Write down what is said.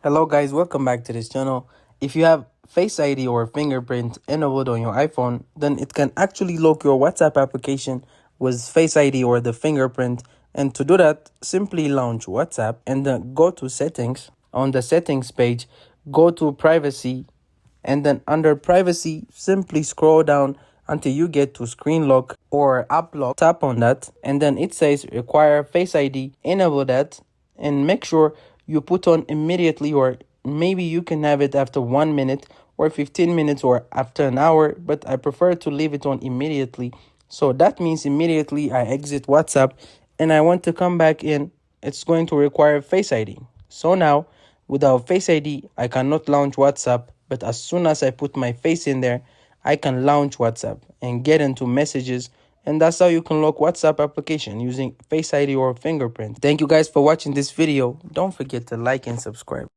Hello guys, welcome back to this channel. If you have Face ID or fingerprint enabled on your iPhone, then it can actually lock your WhatsApp application with Face ID or the fingerprint. And to do that, simply launch WhatsApp and then go to settings. On the settings page, go to privacy, and then under privacy, simply scroll down until you get to screen lock or app lock. Tap on that and then it says require Face ID. Enable that and make sure you put on immediately, or maybe you can have it after 1 minute or 15 minutes or after an hour, but I prefer to leave it on immediately. So that means immediately I exit WhatsApp and I want to come back in, it's going to require Face ID. So now without Face ID, I cannot launch WhatsApp, but as soon as I put my face in there, I can launch WhatsApp and get into messages. And that's how you can lock WhatsApp application using Face ID or fingerprint. Thank you guys for watching this video. Don't forget to like and subscribe.